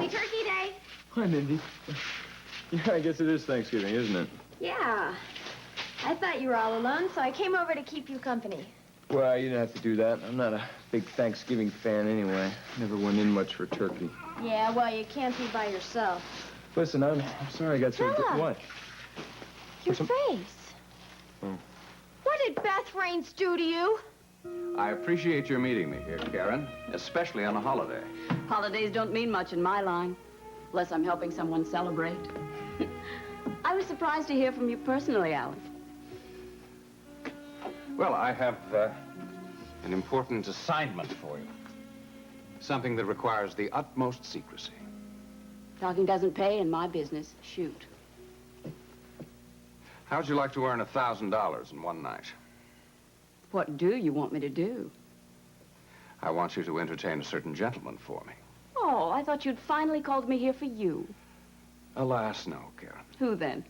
Happy Turkey Day. Hi, Mindy. Yeah, I guess it is Thanksgiving, isn't it? Yeah. I thought you were all alone, so I came over to keep you company. Well, you didn't have to do that. I'm not a big Thanksgiving fan anyway. Never went in much for turkey. Yeah, well, you can't be by yourself. Listen, I'm sorry I got so... Stella. What? Your face. Oh. What did Beth Raines do to you? I appreciate your meeting me here, Karen, especially on a holiday. Holidays don't mean much in my line, unless I'm helping someone celebrate. I was surprised to hear from you personally, Alan. Well, I have an important assignment for you. Something that requires the utmost secrecy. Talking doesn't pay in my business. Shoot. How'd you like to earn $1,000 in one night? What do you want me to do? I want you to entertain a certain gentleman for me. Oh, I thought you'd finally called me here for you. Alas, no, Karen. Who then?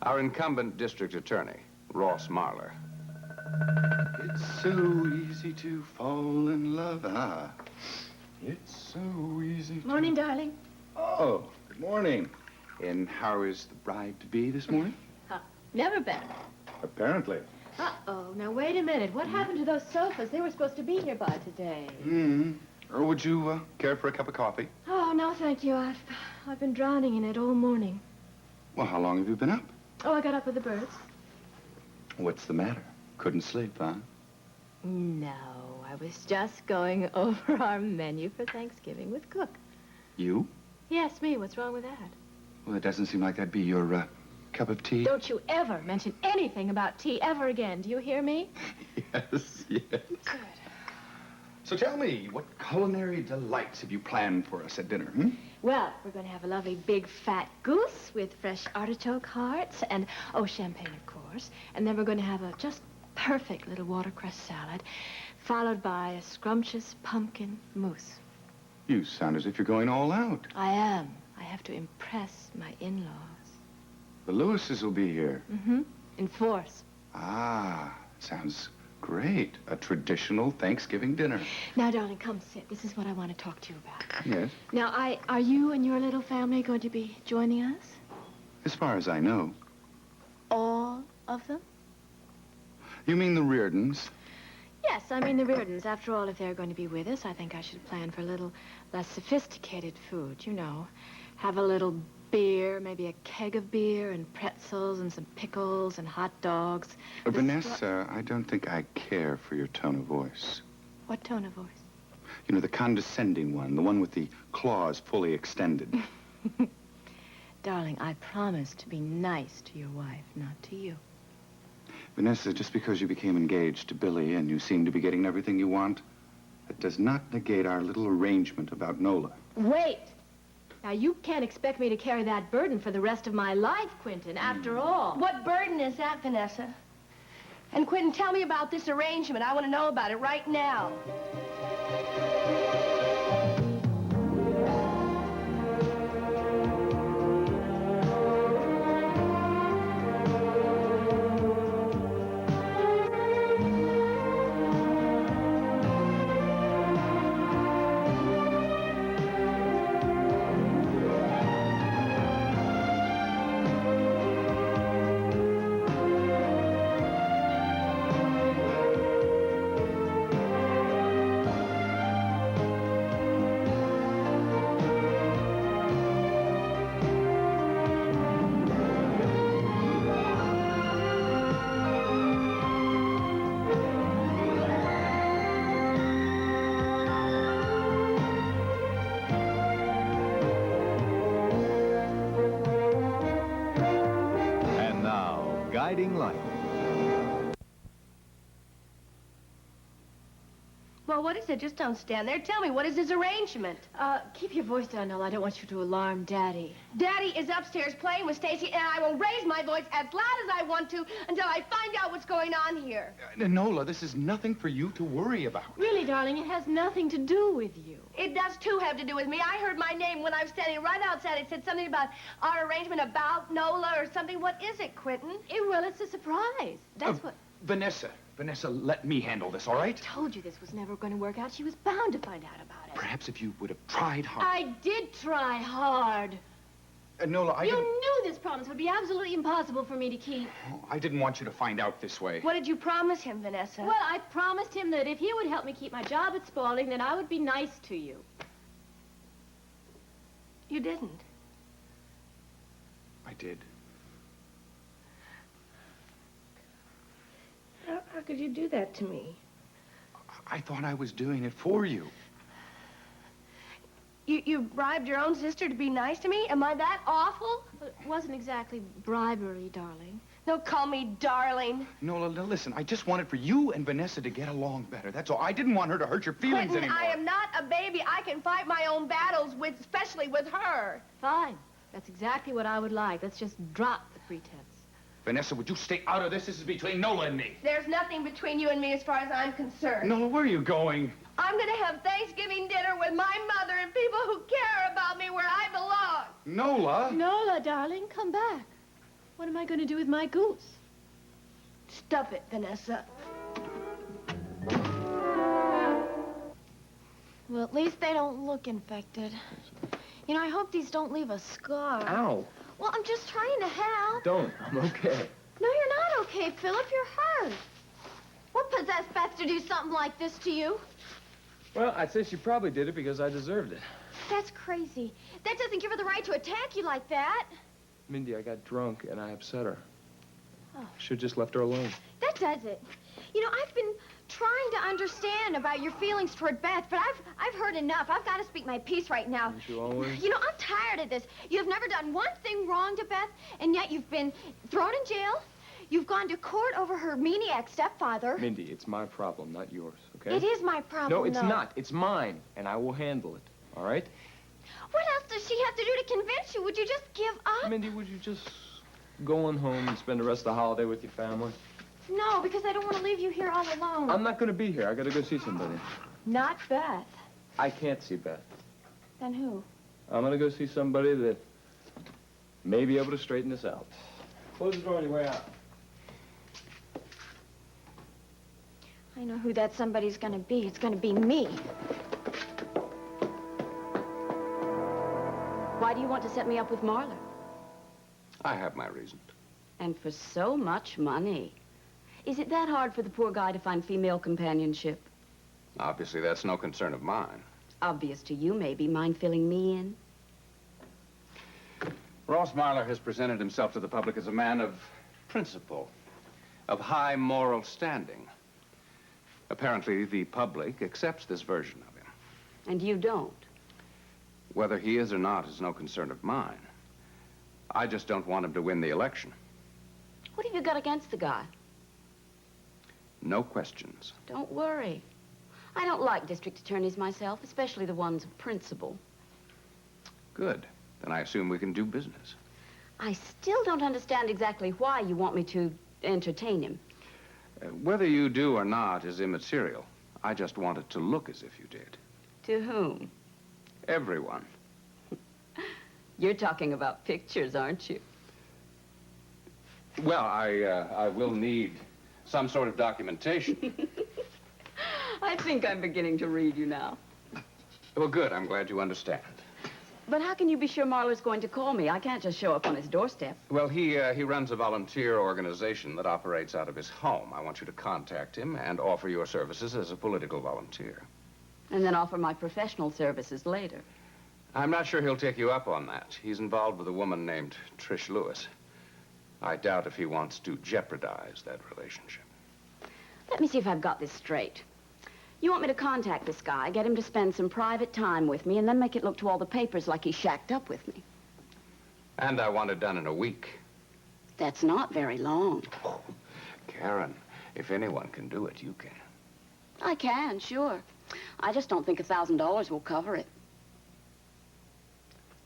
Our incumbent district attorney, Ross Marler. It's so easy to fall in love. Ah, it's so easy to... Morning, darling. Oh, good morning. And how is the bride-to-be this morning? Never better. Apparently. Uh-oh. Now, wait a minute. What happened to those sofas? They were supposed to be here by today. Or would you care for a cup of coffee? Oh, no, thank you. I've been drowning in it all morning. Well, how long have you been up? Oh, I got up with the birds. What's the matter? Couldn't sleep, huh? No, I was just going over our menu for Thanksgiving with Cook. You? Yes, me. What's wrong with that? Well, it doesn't seem like that'd be your cup of tea. Don't you ever mention anything about tea ever again. Do you hear me? Yes, yes. Good. So tell me, what culinary delights have you planned for us at dinner, hmm? Well, we're going to have a lovely big fat goose with fresh artichoke hearts and, oh, champagne, of course. And then we're going to have a just perfect little watercress salad, followed by a scrumptious pumpkin mousse. You sound as if you're going all out. I am. I have to impress my in-laws. The Lewises will be here. Mm-hmm. In force. Ah, sounds great. A traditional Thanksgiving dinner. Now, darling, come sit. This is what I want to talk to you about. Yes. Now, are you and your little family going to be joining us? As far as I know. All of them? You mean the Reardons? Yes, I mean the Reardons. After all, if they're going to be with us, I think I should plan for a little less sophisticated food, you know. Have a little beer, maybe a keg of beer and pretzels and some pickles and hot dogs. Vanessa, I don't think I care for your tone of voice. What tone of voice? You know, the condescending one, the one with the claws fully extended. Darling, I promise to be nice to your wife, not to you. Vanessa, just because you became engaged to Billy and you seem to be getting everything you want, that does not negate our little arrangement about Nola. Wait! Now, you can't expect me to carry that burden for the rest of my life, Quentin, after all. What burden is that, Vanessa? And Quentin, tell me about this arrangement. I want to know about it right now. Guiding Light. Well, what is it? Just don't stand there. Tell me, what is this arrangement? Keep your voice down, Noel. I don't want you to alarm Daddy. Daddy is upstairs playing with Stacy, and I will raise my voice as loud as I want to until I find out what's going on here. Nola, this is nothing for you to worry about. Really, darling, it has nothing to do with you. It does, too, have to do with me. I heard my name when I was standing right outside. It said something about our arrangement about Nola or something. What is it, Quentin? Well, it's a surprise. That's what... Vanessa, let me handle this, all right? I told you this was never going to work out. She was bound to find out about it. Perhaps if you would have tried hard. I did try hard. Nola, I You didn't... knew this promise would be absolutely impossible for me to keep. Oh, I didn't want you to find out this way. What did you promise him, Vanessa? Well, I promised him that if he would help me keep my job at Spaulding, then I would be nice to you. You didn't. I did. How could you do that to me? I thought I was doing it for you. You bribed your own sister to be nice to me? Am I that awful? Well, it wasn't exactly bribery, darling. Don't call me darling. Nola, now listen, I just wanted for you and Vanessa to get along better. That's all. I didn't want her to hurt your feelings Clinton, anymore. I am not a baby. I can fight my own battles, especially with her. Fine. That's exactly what I would like. Let's just drop the pretense. Vanessa, would you stay out of this? This is between Nola and me. There's nothing between you and me as far as I'm concerned. Nola, where are you going? I'm going to have Thanksgiving dinner with my mother and people who care about me where I belong. Nola? Nola, darling, come back. What am I going to do with my goose? Stuff it, Vanessa. Well, at least they don't look infected. You know, I hope these don't leave a scar. Ow. Well, I'm just trying to help. Don't. I'm okay. No, you're not okay, Philip. You're hurt. What possessed Beth to do something like this to you? Well, I'd say she probably did it because I deserved it. That's crazy. That doesn't give her the right to attack you like that. Mindy, I got drunk and I upset her. Oh. Should've just left her alone. That does it. You know, I've been trying to understand about your feelings toward Beth, but I've heard enough. I've got to speak my piece right now. Don't you always? You know, I'm tired of this. You've never done one thing wrong to Beth, and yet you've been thrown in jail. You've gone to court over her maniac stepfather. Mindy, it's my problem, not yours, okay? It is my problem, No, it's though. not. It's mine, and I will handle it, all right? What else does she have to do to convince you? Would you just give up? Mindy, would you just go on home and spend the rest of the holiday with your family? No, because I don't want to leave you here all alone. I'm not going to be here. I got to go see somebody. Not Beth. I can't see Beth. Then who? I'm going to go see somebody that may be able to straighten this out. Close the door on your way out. I know who that somebody's going to be. It's going to be me. Why do you want to set me up with Marla? I have my reasons. And for so much money. Is it that hard for the poor guy to find female companionship? Obviously, that's no concern of mine. Obvious to you, maybe. Mind filling me in? Ross Marler has presented himself to the public as a man of principle, of high moral standing. Apparently, the public accepts this version of him. And you don't? Whether he is or not is no concern of mine. I just don't want him to win the election. What have you got against the guy? No questions. Don't worry. I don't like district attorneys myself, especially the ones of principle. Good. Then I assume we can do business. I still don't understand exactly why you want me to entertain him. Whether you do or not is immaterial. I just want it to look as if you did. To whom? Everyone. You're talking about pictures, aren't you? Well, I will need some sort of documentation. I think I'm beginning to read you now. Well, good. I'm glad you understand. But how can you be sure Marlo's going to call me? I can't just show up on his doorstep. Well, he runs a volunteer organization that operates out of his home. I want you to contact him and offer your services as a political volunteer. And then offer my professional services later. I'm not sure he'll take you up on that. He's involved with a woman named Trish Lewis. I doubt if he wants to jeopardize that relationship. Let me see if I've got this straight. You want me to contact this guy, get him to spend some private time with me, and then make it look to all the papers like he shacked up with me. And I want it done in a week. That's not very long. Oh, Karen, if anyone can do it, you can. I can, sure. I just don't think $1,000 will cover it.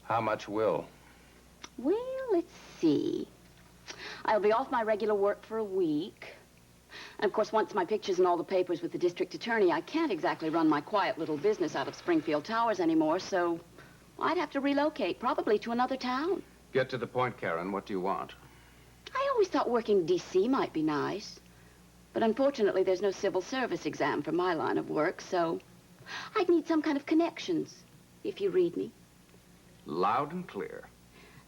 How much will? Well, let's see. I'll be off my regular work for a week. And, of course, once my picture's in all the papers with the district attorney, I can't exactly run my quiet little business out of Springfield Towers anymore, so I'd have to relocate, probably to another town. Get to the point, Karen. What do you want? I always thought working in D.C. might be nice. But unfortunately, there's no civil service exam for my line of work, so I'd need some kind of connections, if you read me. Loud and clear.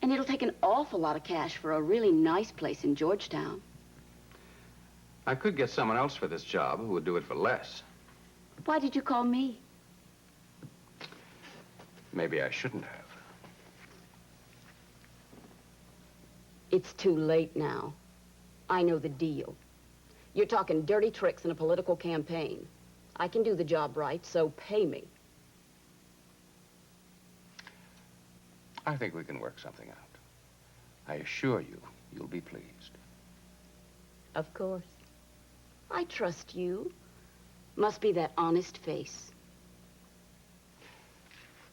And it'll take an awful lot of cash for a really nice place in Georgetown. I could get someone else for this job who would do it for less. Why did you call me? Maybe I shouldn't have. It's too late now. I know the deal. You're talking dirty tricks in a political campaign. I can do the job right, so pay me. I think we can work something out. I assure you, you'll be pleased. Of course. I trust you. Must be that honest face.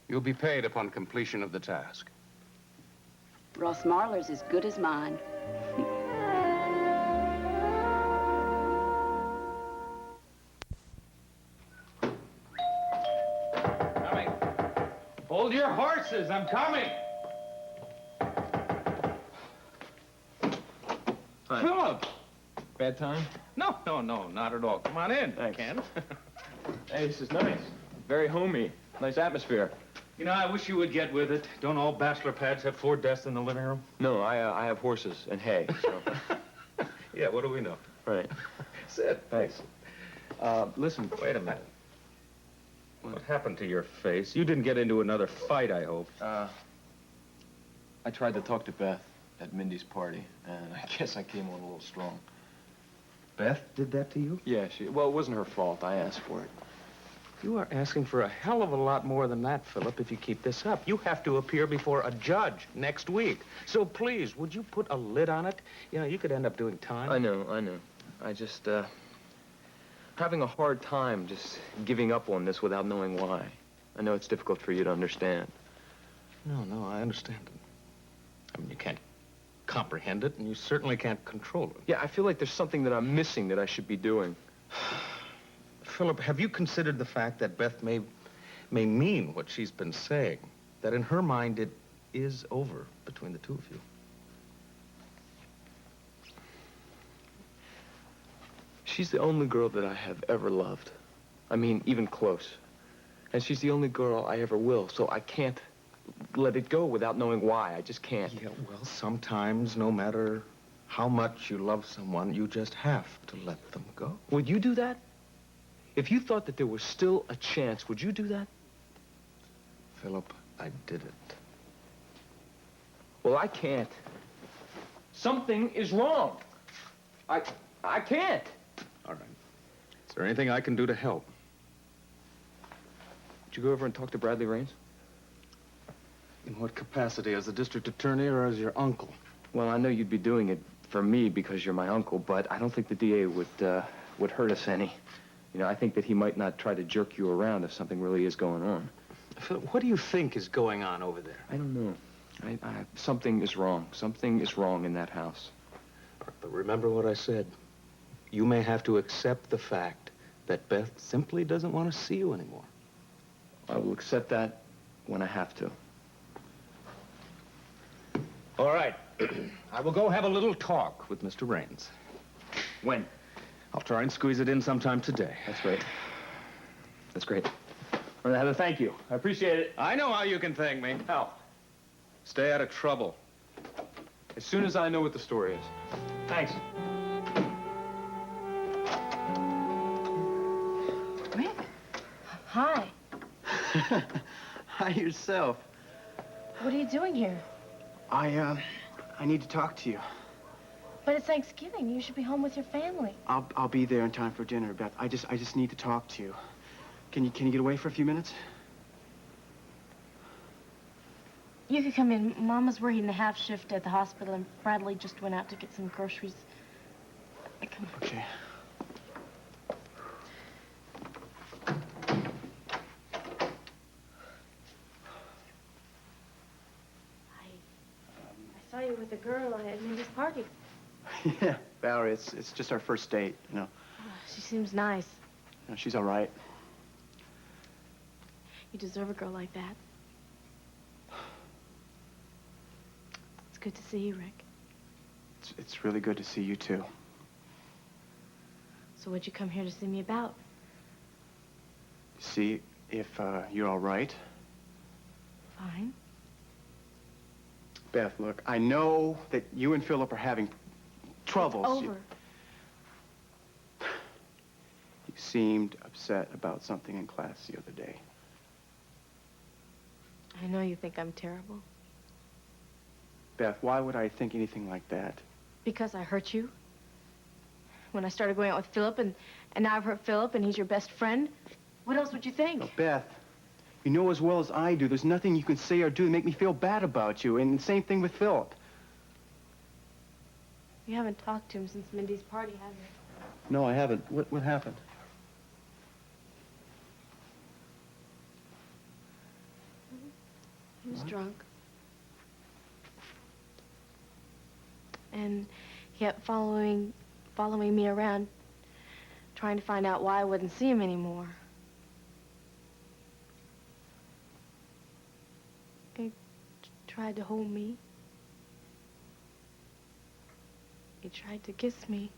You'll be paid upon completion of the task. Ross Marler's as good as mine. Coming. Hold your horses, I'm coming. Hi. Philip! Bad time? No, not at all. Come on in, Thanks. Ken. Hey, this is nice. Very homey. Nice atmosphere. You know, I wish you would get with it. Don't all bachelor pads have 4 desks in the living room? No, I have horses and hay, so... Yeah, what do we know? Right. Sit. Thanks. Listen, Wait a minute. What happened to your face? You didn't get into another fight, I hope. I tried to talk to Beth at Mindy's party, and I guess I came on a little strong. Beth did that to you? Yeah, well, it wasn't her fault. I asked for it. You are asking for a hell of a lot more than that, Philip, if you keep this up. You have to appear before a judge next week. So please, would you put a lid on it? You know, you could end up doing time. I know. I just, having a hard time just giving up on this without knowing why. I know it's difficult for you to understand. No, I understand it. I mean, you can't comprehend it, and you certainly can't control it. Yeah, I feel like there's something that I'm missing that I should be doing. Philip, have you considered the fact that Beth may mean what she's been saying? That in her mind, it is over between the two of you? She's the only girl that I have ever loved. I mean, even close. And she's the only girl I ever will, so I can't let it go without knowing why. I just can't. Yeah, well, sometimes, no matter how much you love someone, you just have to let them go. Would you do that? If you thought that there was still a chance, would you do that? Philip, I did it. Well, I can't. Something is wrong. I can't. All right. Is there anything I can do to help? Did you go over and talk to Bradley Raines? In what capacity? As the district attorney or as your uncle? Well, I know you'd be doing it for me because you're my uncle, but I don't think the DA would hurt us any. You know, I think that he might not try to jerk you around if something really is going on. Philip, what do you think is going on over there? I don't know. Something is wrong. Something is wrong in that house. But remember what I said. You may have to accept the fact that Beth simply doesn't want to see you anymore. I will accept that when I have to. All right. I will go have a little talk with Mr. Raines. When? I'll try and squeeze it in sometime today. That's great. That's great. Well, Heather, thank you. I appreciate it. I know how you can thank me. How? Stay out of trouble. As soon as I know what the story is. Thanks. Rick? Hi. Hi, yourself. What are you doing here? I need to talk to you. But it's Thanksgiving. You should be home with your family. I'll be there in time for dinner, Beth. I just need to talk to you. Can you get away for a few minutes? You could come in. Mama's working the half shift at the hospital, and Bradley just went out to get some groceries. Come on. Okay. I saw you with a girl at Mindy's party. Yeah, Valerie, it's just our first date, you know. Oh, she seems nice. You know, she's all right. You deserve a girl like that. It's good to see you, Rick. It's really good to see you, too. So what'd you come here to see me about? See, if you're all right. Fine. Beth, look, I know that you and Philip are having troubles. It's over. You seemed upset about something in class the other day. I know you think I'm terrible. Beth, why would I think anything like that? Because I hurt you. When I started going out with Philip, and now I've hurt Philip, and he's your best friend. What else would you think? Oh, Beth, you know as well as I do, there's nothing you can say or do to make me feel bad about you. And the same thing with Philip. You haven't talked to him since Mindy's party, have you? No, I haven't. What happened? He was drunk. And he kept following me around, trying to find out why I wouldn't see him anymore. He tried to hold me. He tried to kiss me.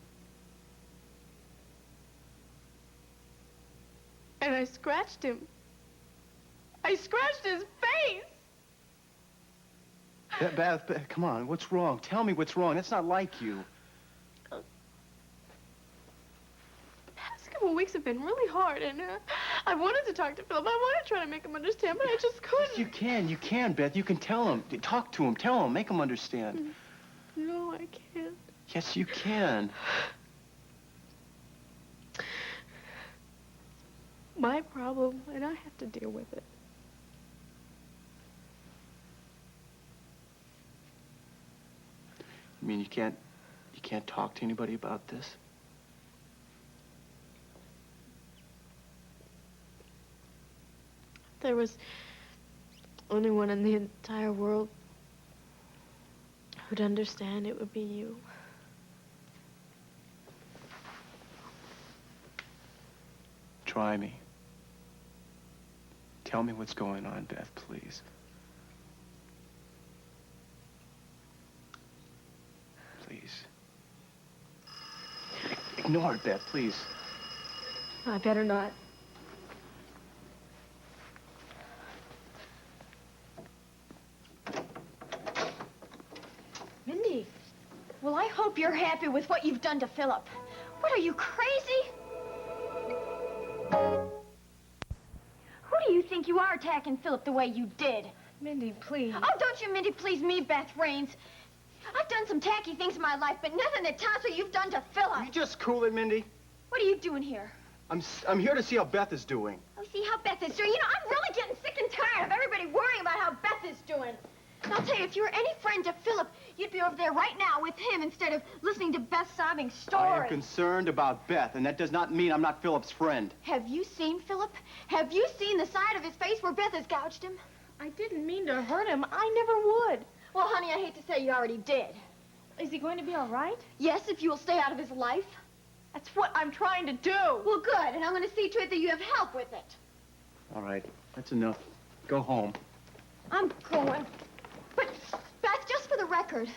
And I scratched him. I scratched his face! Beth, come on, what's wrong? Tell me what's wrong. That's not like you. The past couple of weeks have been really hard, and I wanted to talk to Philip. I wanted to try to make him understand, but I just couldn't. You can, Beth. You can tell him. Talk to him. Tell him. Make him understand. No, I can't. Yes, you can. My problem, and I have to deal with it. You mean you can't talk to anybody about this? There was only one in the entire world who'd understand, it would be you. Try me. Tell me what's going on, Beth, please. Please. Ignore it, Beth, please. I better not. Mindy, well, I hope you're happy with what you've done to Philip. What, are you crazy? Who do you think you are attacking Philip the way you did? Mindy, please. Oh, don't you, Mindy, please me, Beth Raines. I've done some tacky things in my life, but nothing that tops what you've done to Philip. You just cool it, Mindy. What are you doing here? I'm here to see how Beth is doing. Oh, see how Beth is doing. You know, I'm really getting sick and tired of everybody worrying about how Beth is doing. And I'll tell you, if you were any friend to Philip, you'd be over there right now with him instead of listening to Beth's sobbing story. I am concerned about Beth, and that does not mean I'm not Philip's friend. Have you seen Philip? Have you seen the side of his face where Beth has gouged him? I didn't mean to hurt him. I never would. Well, honey, I hate to say you already did. Is he going to be all right? Yes, if you will stay out of his life. That's what I'm trying to do. Well, good, and I'm going to see to it that you have help with it. All right, that's enough. Go home. I'm going. But, Beth, just for the record,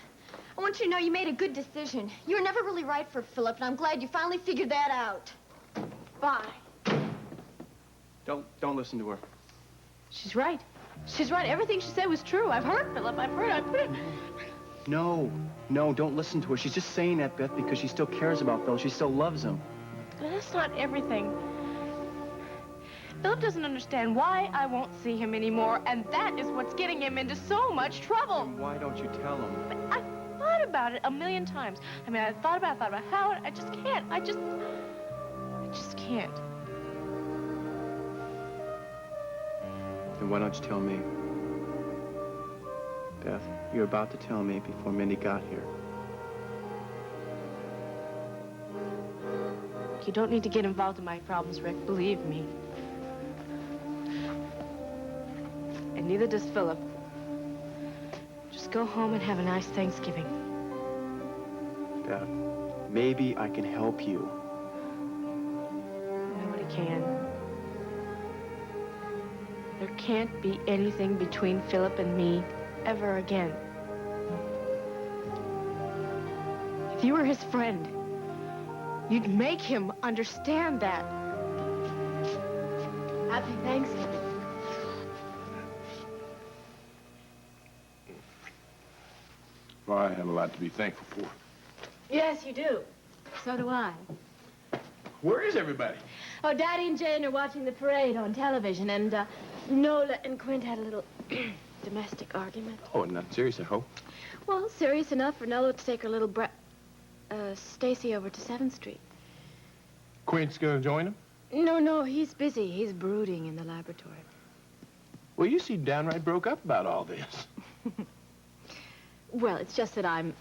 I want you to know you made a good decision. You were never really right for Philip, and I'm glad you finally figured that out. Bye. Don't listen to her. She's right. She's right. Everything she said was true. I've heard Philip. I've heard. No, don't listen to her. She's just saying that, Beth, because she still cares about Phil. She still loves him. But that's not everything. Philip doesn't understand why I won't see him anymore, and that is what's getting him into so much trouble. Then why don't you tell him? But I've thought about it a million times. I mean, I've thought about how, and I just can't. I just can't. Then why don't you tell me? Beth, you're about to tell me before Mindy got here. You don't need to get involved in my problems, Rick. Believe me. And neither does Philip. Just go home and have a nice Thanksgiving. Beth, maybe I can help you. Nobody can. There can't be anything between Philip and me ever again. If you were his friend, you'd make him understand that. Happy Thanksgiving. Well, I have a lot to be thankful for. Yes, you do. So do I. Where is everybody? Oh, Daddy and Jane are watching the parade on television, and Nola and Quint had a little domestic argument. Oh, nothing serious, I hope. Well, serious enough for Nola to take her little Stacy over to 7th Street. Quint's gonna join him? No, he's busy. He's brooding in the laboratory. Well, you seem downright broke up about all this. Well, it's just that I'm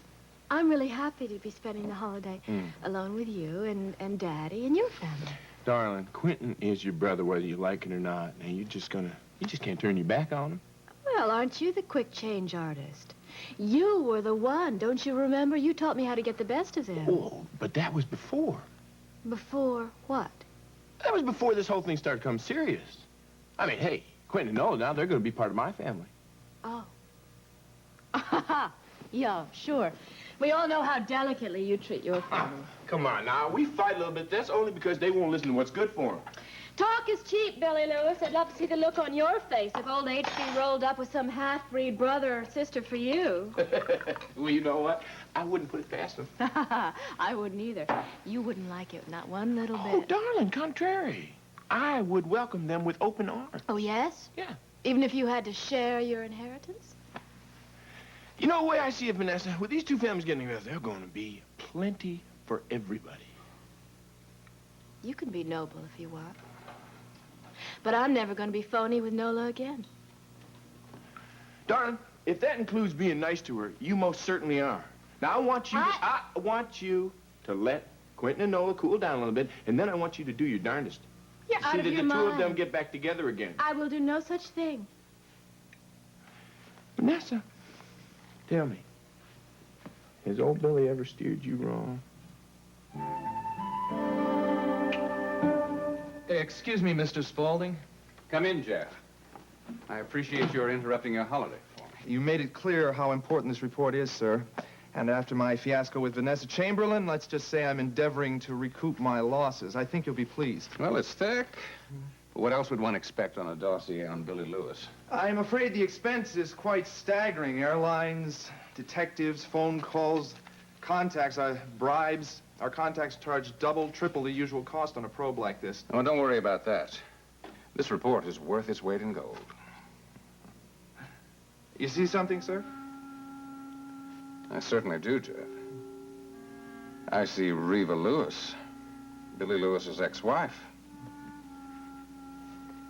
really happy to be spending the holiday alone with you and Daddy and your family. Darling, Quentin is your brother whether you like it or not. And you just can't turn your back on him. Well, aren't you the quick change artist? You were the one, don't you remember? You taught me how to get the best of him. Oh, but that was before. Before what? That was before this whole thing started becoming serious. I mean, hey, Quentin and Nola, now they're gonna be part of my family. Oh. Yeah, sure. We all know how delicately you treat your family. Come on now, we fight a little bit. That's only because they won't listen to what's good for them. Talk is cheap, Billy Lewis. I'd love to see the look on your face if old H.B. rolled up with some half-breed brother or sister for you. Well, you know what? I wouldn't put it past them. I wouldn't either. You wouldn't like it, not one little bit. Oh, darling, contrary. I would welcome them with open arms. Oh, yes? Yeah. Even if you had to share your inheritance? You know, the way I see it, Vanessa, with these two families getting together, there's going to be plenty for everybody. You can be noble if you want. But I'm never going to be phony with Nola again. Darling, if that includes being nice to her, you most certainly are. Now, I want you to let Quentin and Nola cool down a little bit, and then I want you to do your darndest. You're out see of that your the mind. two of them get back together again. I will do no such thing. Vanessa, tell me, has old Billy ever steered you wrong? Excuse me, Mr. Spaulding. Come in, Jeff. I appreciate your interrupting your holiday for me. You made it clear how important this report is, sir. And after my fiasco with Vanessa Chamberlain, let's just say I'm endeavoring to recoup my losses. I think you'll be pleased. Well, it's thick. But what else would one expect on a dossier on Billy Lewis? I'm afraid the expense is quite staggering. Airlines, detectives, phone calls, contacts, bribes. Our contacts charge double, triple the usual cost on a probe like this. Oh, don't worry about that. This report is worth its weight in gold. You see something, sir? I certainly do, Jeff. I see Reva Lewis, Billy Lewis's ex-wife.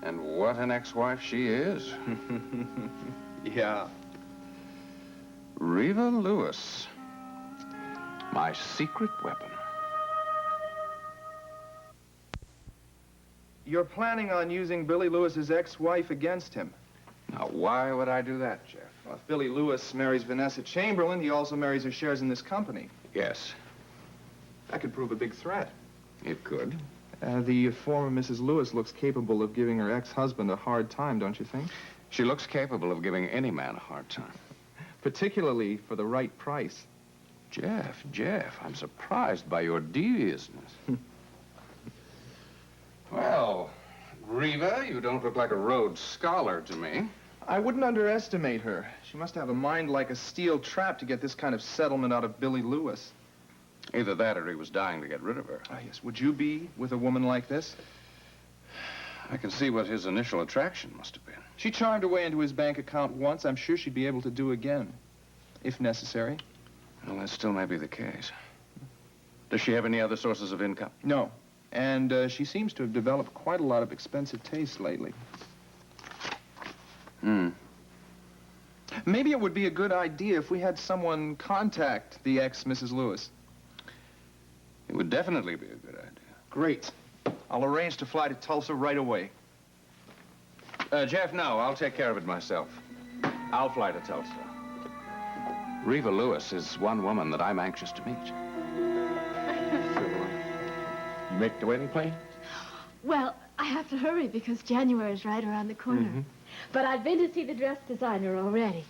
And what an ex-wife she is. Yeah. Reva Lewis, my secret weapon. You're planning on using Billy Lewis's ex-wife against him. Now, why would I do that, Jeff? Well, if Billy Lewis marries Vanessa Chamberlain, he also marries her shares in this company. Yes, That could prove a big threat. it could. The former Mrs. Lewis looks capable of giving her ex-husband a hard time, don't you think? She looks capable of giving any man a hard time. Particularly for the right price. Jeff, I'm surprised by your deviousness. Well, Reva, you don't look like a Rhodes Scholar to me. I wouldn't underestimate her. She must have a mind like a steel trap to get this kind of settlement out of Billy Lewis. Either that or he was dying to get rid of her. Ah, yes. Would you be with a woman like this? I can see what his initial attraction must have been. She charmed her way into his bank account once. I'm sure she'd be able to do again, if necessary. Well, that still may be the case. Does she have any other sources of income? No. And she seems to have developed quite a lot of expensive taste lately. Maybe it would be a good idea if we had someone contact the ex-Mrs. Lewis. It would definitely be a good idea. Great. I'll arrange to fly to Tulsa right away. Jeff, no, I'll take care of it myself. I'll fly to Tulsa. Reva Lewis is one woman that I'm anxious to meet. You make the wedding plans? Well, I have to hurry because January is right around the corner. But I've been to see the dress designer already.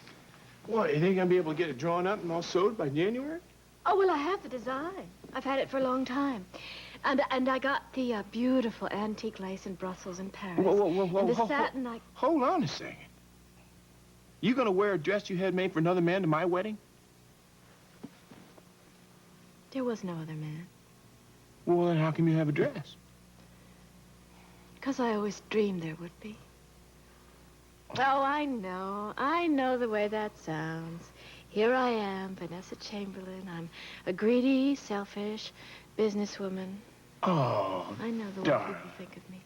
What, you think I'll be able to get it drawn up and all sewed by January? Oh, well, I have the design. I've had it for a long time. And I got the beautiful antique lace in Brussels and Paris. Whoa, and the satin, Hold on a second. You gonna wear a dress you had made for another man to my wedding? There was no other man. Well, then how come you have a dress? Because I always dreamed there would be. Oh, I know the way that sounds. Here I am, Vanessa Chamberlain. I'm a greedy, selfish businesswoman. Oh, I know the way darling. people think of me.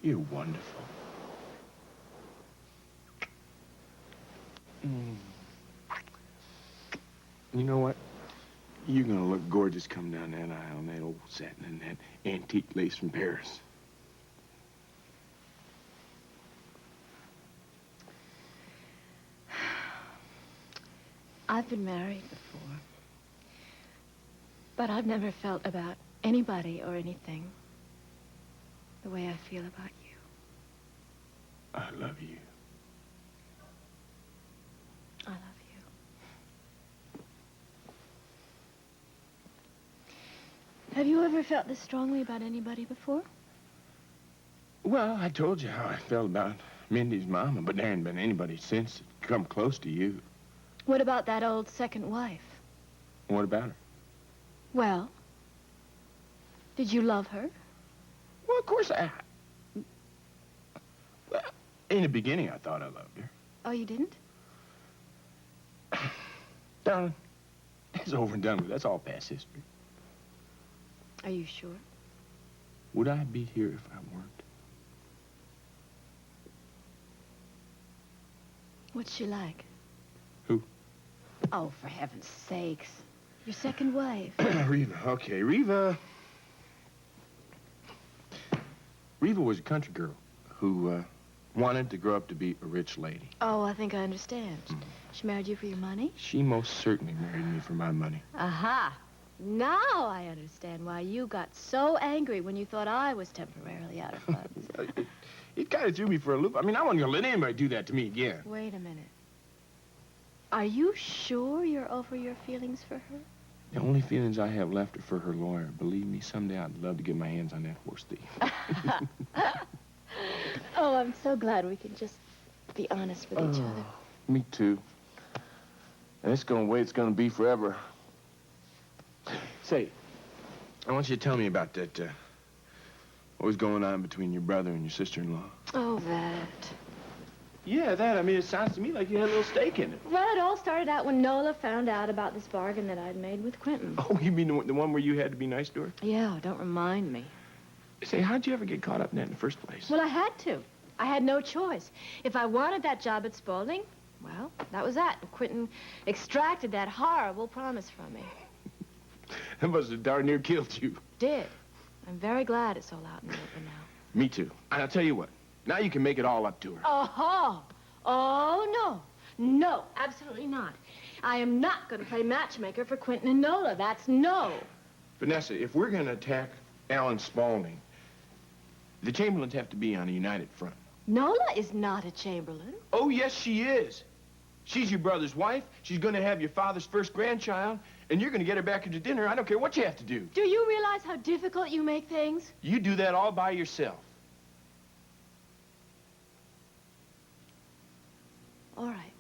You're wonderful. You know what? You're gonna look gorgeous coming down that aisle in that old satin and that antique lace from Paris. I've been married before, but I've never felt about anybody or anything the way I feel about you. I love you. I love you. Have you ever felt this strongly about anybody before? Well, I told you how I felt about Mindy's mama, but there ain't been anybody since that come close to you. What about that old second wife? What about her? Well, did you love her? Well, of course well, in the beginning, I thought I loved her. Oh, you didn't? Darling, it's over and done with. That's all past history. Are you sure? Would I be here if I weren't? What's she like? Who? Oh, for heaven's sakes. Your second wife. Reva. Okay, Reva. Reva was a country girl who wanted to grow up to be a rich lady. Oh, I think I understand. She married you for your money? She most certainly married me for my money. Aha. Now I understand why you got so angry when you thought I was temporarily out of funds. It kind of threw me for a loop. I mean, I wasn't going to let anybody do that to me again. Wait a minute. Are you sure you're over your feelings for her? The only feelings I have left are for her lawyer. Believe me, someday I'd love to get my hands on that horse thief. Oh, I'm so glad we can just be honest with each other. Me too. And it's going the way it's going to be forever. Say, I want you to tell me about that, what was going on between your brother and your sister-in-law. Oh, that. Yeah, that. I mean, it sounds to me like you had a little stake in it. Well, it all started out when Nola found out about this bargain that I'd made with Quentin. Oh, you mean the one where you had to be nice to her? Yeah, don't remind me. Say, how'd you ever get caught up in that in the first place? Well, I had to. I had no choice. If I wanted that job at Spaulding, well, that was that. Quentin extracted that horrible promise from me. That must have darn near killed you. Did. I'm very glad it's all out in the open now. Me too. And I'll tell you what. Now you can make it all up to her. Oh, no. No, absolutely not. I am not going to play matchmaker for Quentin and Nola. That's no. Vanessa, if we're going to attack Alan Spaulding, the Chamberlains have to be on a united front. Nola is not a Chamberlain. Oh, yes, she is. She's your brother's wife. She's going to have your father's first grandchild, and you're going to get her back into dinner. I don't care what you have to do. Do you realize how difficult you make things? You do that all by yourself. All right.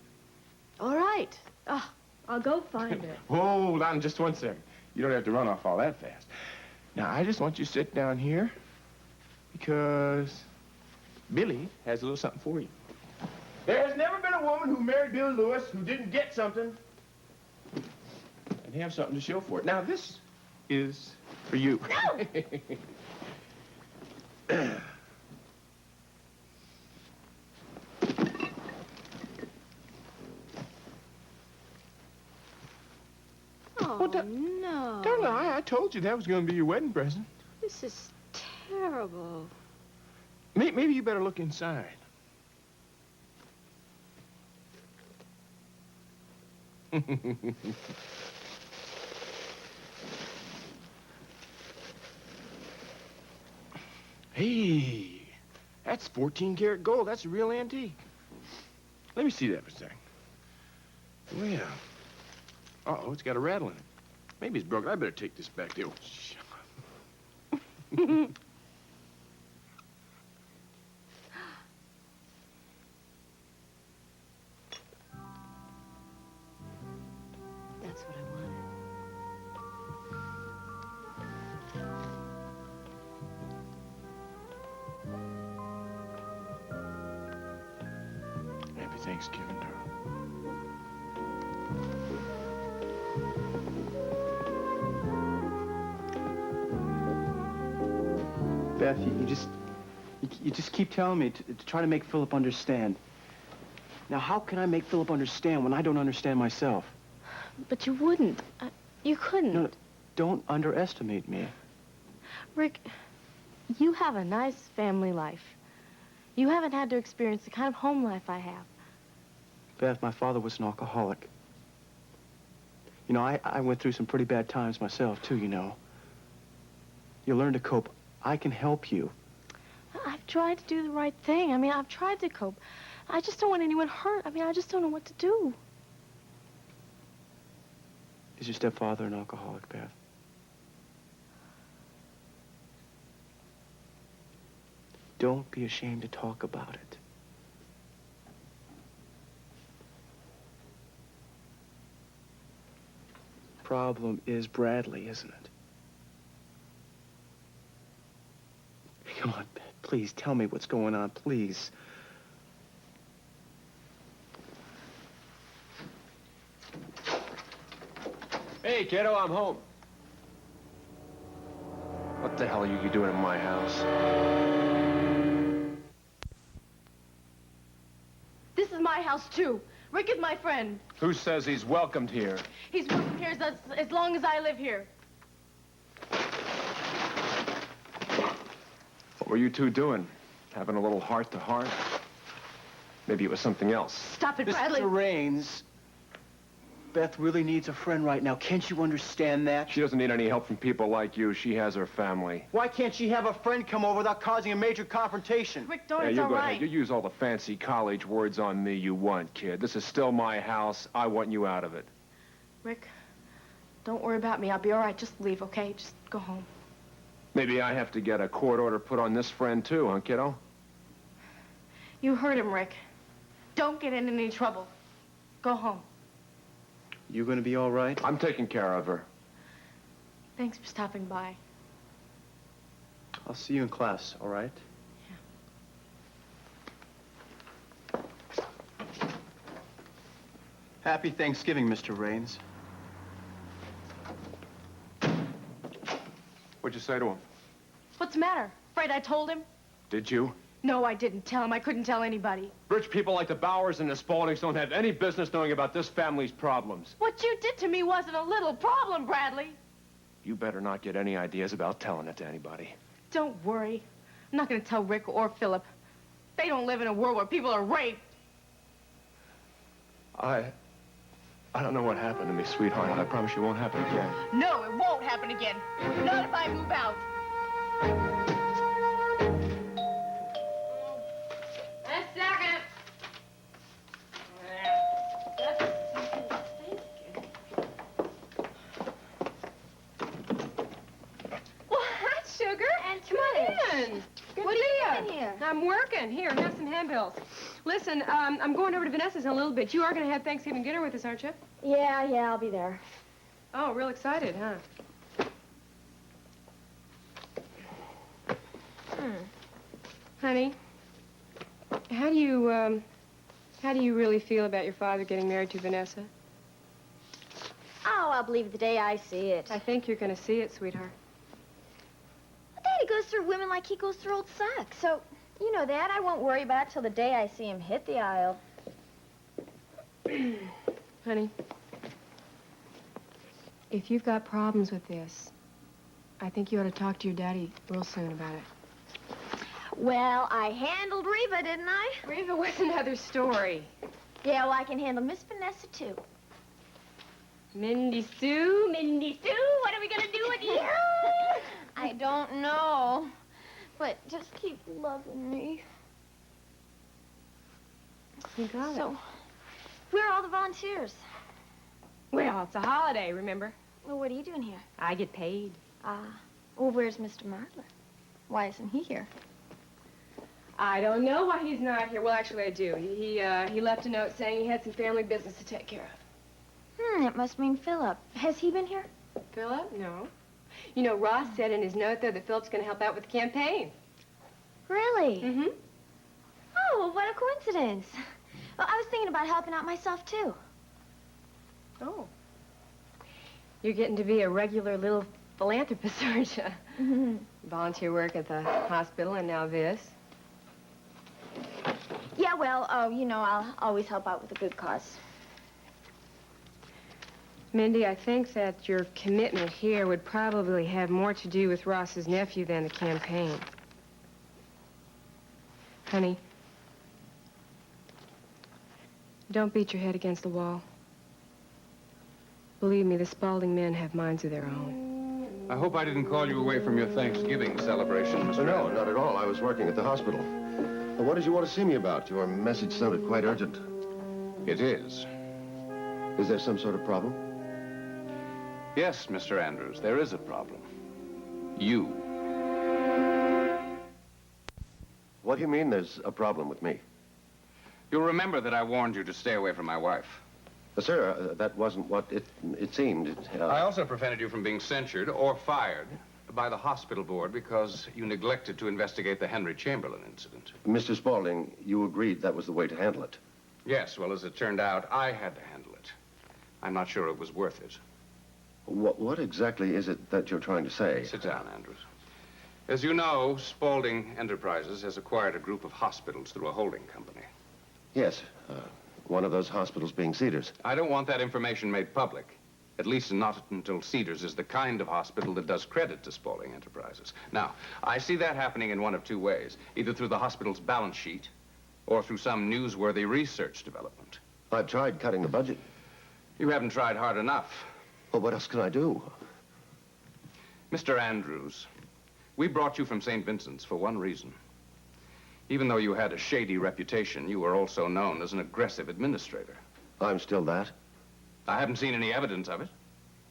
All right. Oh, I'll go find her. Hold on just one second. You don't have to run off all that fast. Now, I just want you to sit down here because Billy has a little something for you. There has never been a woman who married Billy Lewis who didn't get something and have something to show for it. Now, this is for you. No! Oh, no. Darling, I told you that was going to be your wedding present. This is terrible. Maybe you better look inside. Hey, that's 14-karat gold. That's a real antique. Let me see that for a second. Well, uh-oh, it's got a rattle in it. Maybe it's broken. I better take this back there. Oh, That's what I wanted. Happy Thanksgiving, darling. Beth, you just keep telling me to try to make Philip understand. Now, how can I make Philip understand when I don't understand myself? But you wouldn't. You couldn't. No, don't underestimate me. Rick, you have a nice family life. You haven't had to experience the kind of home life I have. Beth, my father was an alcoholic. You know, I went through some pretty bad times myself, too, you know. You learn to cope. I can help you. I've tried to do the right thing. I mean, I've tried to cope. I just don't want anyone hurt. I mean, I just don't know what to do. Is your stepfather an alcoholic, Beth? Don't be ashamed to talk about it. Problem is Bradley, isn't it? Come on, Beth, please tell me what's going on, please. Hey, kiddo, I'm home. What the hell are you doing in my house? This is my house, too. Rick is my friend. Who says he's welcomed here? He's welcome here as long as I live here. What were you two doing? Having a little heart-to-heart? Maybe it was something else. Stop it, Bradley. Mr. Raines, Beth really needs a friend right now. Can't you understand that? She doesn't need any help from people like you. She has her family. Why can't she have a friend come over without causing a major confrontation? Rick, don't, Yeah, it's you all go right. ahead. You use all the fancy college words on me you want, kid. This is still my house. I want you out of it. Rick, don't worry about me. I'll be all right. Just leave, okay? Just go home. Maybe I have to get a court order put on this friend, too, huh, kiddo? You heard him, Rick. Don't get in any trouble. Go home. You gonna be all right? I'm taking care of her. Thanks for stopping by. I'll see you in class, all right? Yeah. Happy Thanksgiving, Mr. Raines. What'd you say to him? What's the matter? Afraid I told him? Did you? No, I didn't tell him. I couldn't tell anybody. Rich people like the Bowers and the Spauldings don't have any business knowing about this family's problems. What you did to me wasn't a little problem, Bradley. You better not get any ideas about telling it to anybody. Don't worry. I'm not going to tell Rick or Philip. They don't live in a world where people are raped. I don't know what happened to me, sweetheart. I promise you it won't happen again. No, it won't happen again. Not if I move out. A second. Well, hi, Sugar. And come on in. Good What to are see you you in here. I'm working. Here, have some handbills. Listen, I'm going over to Vanessa's in a little bit. You are going to have Thanksgiving dinner with us, aren't you? Yeah, I'll be there. Oh, real excited, huh? Honey, how do you really feel about your father getting married to Vanessa? Oh, I'll believe the day I see it. I think you're going to see it, sweetheart. Daddy goes through women like he goes through old socks. So, you know that. I won't worry about it till the day I see him hit the aisle. Honey, if you've got problems with this, I think you ought to talk to your daddy real soon about it. Well, I handled Reva, didn't I? Reva was another story. Yeah, well, I can handle Miss Vanessa, too. Mindy Sue, what are we going to do with you? I don't know. But just keep loving me. You got it. So, where are all the volunteers? Well, it's a holiday, remember? Well, what are you doing here? I get paid. Well, where's Mr. Martler? Why isn't he here? I don't know why he's not here. Well, actually, I do. He left a note saying he had some family business to take care of. It must mean Philip. Has he been here? Philip? No. You know, Ross said in his note there that Philip's going to help out with the campaign. Really? Mm-hmm. Oh, well, what a coincidence. Well, I was thinking about helping out myself, too. Oh. You're getting to be a regular little philanthropist, aren't you? Volunteer work at the hospital and now this. Yeah, well, you know, I'll always help out with a good cause. Mindy, I think that your commitment here would probably have more to do with Ross's nephew than the campaign. Honey, don't beat your head against the wall. Believe me, the Spaulding men have minds of their own. I hope I didn't call you away from your Thanksgiving celebration, Mr. No, not at all. I was working at the hospital. What did you want to see me about? Your message sounded quite urgent. It is. Is there some sort of problem? Yes, Mr. Andrews, there is a problem. You. What do you mean there's a problem with me? You'll remember that I warned you to stay away from my wife. Sir, that wasn't what it seemed. I also prevented you from being censured or fired by the hospital board because you neglected to investigate the Henry Chamberlain incident. Mr. Spaulding, you agreed that was the way to handle it. Yes, well, as it turned out, I had to handle it. I'm not sure it was worth it. What exactly is it that you're trying to say? Sit down, Andrews. As you know, Spaulding Enterprises has acquired a group of hospitals through a holding company. Yes, one of those hospitals being Cedars. I don't want that information made public. At least not until Cedars is the kind of hospital that does credit to Spaulding Enterprises. Now, I see that happening in one of two ways. Either through the hospital's balance sheet or through some newsworthy research development. I've tried cutting the budget. You haven't tried hard enough. Well, what else can I do? Mr. Andrews, we brought you from St. Vincent's for one reason. Even though you had a shady reputation, you were also known as an aggressive administrator. I'm still that. I haven't seen any evidence of it.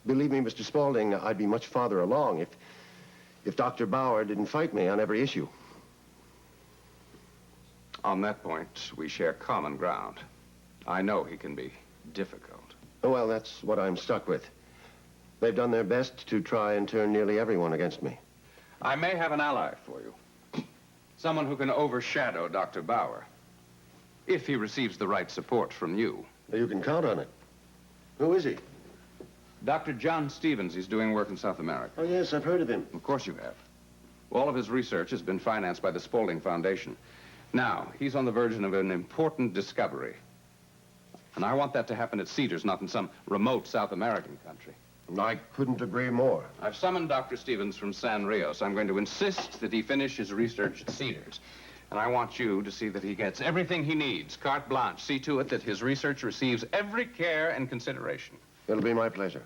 Believe me, Mr. Spaulding, I'd be much farther along if Dr. Bauer didn't fight me on every issue. On that point, we share common ground. I know he can be difficult. Well, that's what I'm stuck with. They've done their best to try and turn nearly everyone against me. I may have an ally for you. Someone who can overshadow Dr. Bauer. If he receives the right support from you. You can count on it. Who is he? Dr. John Stevens. He's doing work in South America. Oh, yes, I've heard of him. Of course you have. All of his research has been financed by the Spaulding Foundation. Now, he's on the verge of an important discovery. And I want that to happen at Cedars, not in some remote South American country. I couldn't agree more. I've summoned Dr. Stevens from San Rios. I'm going to insist that he finish his research at Cedars. And I want you to see that he gets everything he needs, carte blanche. See to it that his research receives every care and consideration. It'll be my pleasure.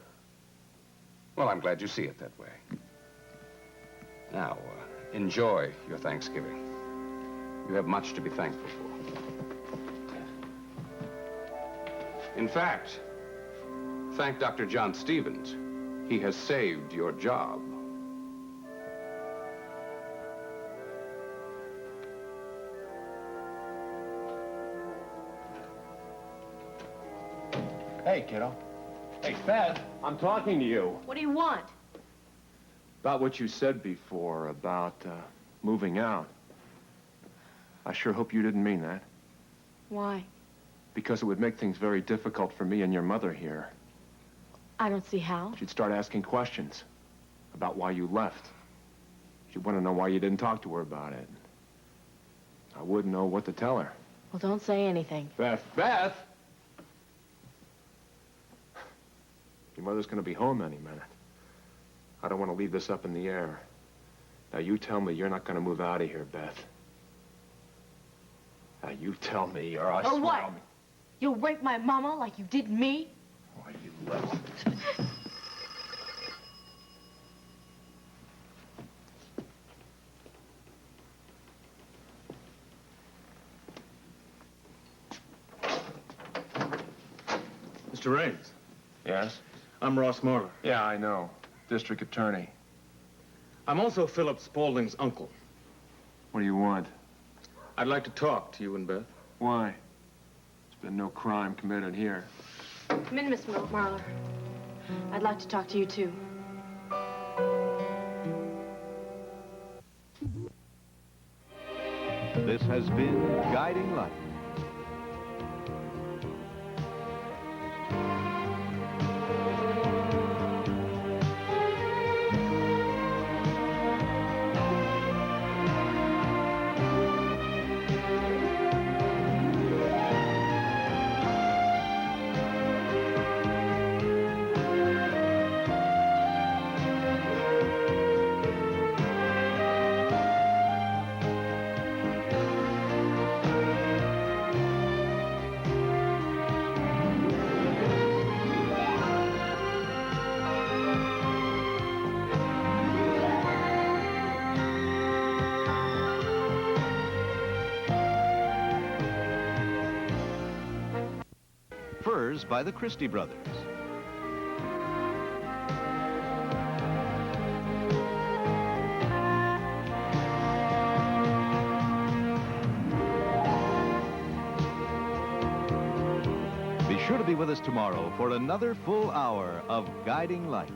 Well, I'm glad you see it that way. Now, enjoy your Thanksgiving. You have much to be thankful for. In fact, thank Dr. John Stevens. He has saved your job. Hey, kiddo. Hey, Beth, I'm talking to you. What do you want? About what you said before about moving out. I sure hope you didn't mean that. Why? Because it would make things very difficult for me and your mother here. I don't see how. She'd start asking questions about why you left. She'd want to know why you didn't talk to her about it. I wouldn't know what to tell her. Well, don't say anything. Beth! Beth! Your mother's going to be home any minute. I don't want to leave this up in the air. Now, you tell me you're not going to move out of here, Beth. Now, you tell me, or I swear... Or what? You'll rape my mama like you did me? Why, you little... Mr. Raines. Yes? I'm Ross Marler. Yeah, I know. District Attorney. I'm also Philip Spaulding's uncle. What do you want? I'd like to talk to you and Beth. Why? There's been no crime committed here. Come in, Miss Marler. I'd like to talk to you, too. This has been Guiding Light. Furs by the Christie Brothers. Be sure to be with us tomorrow for another full hour of Guiding Light.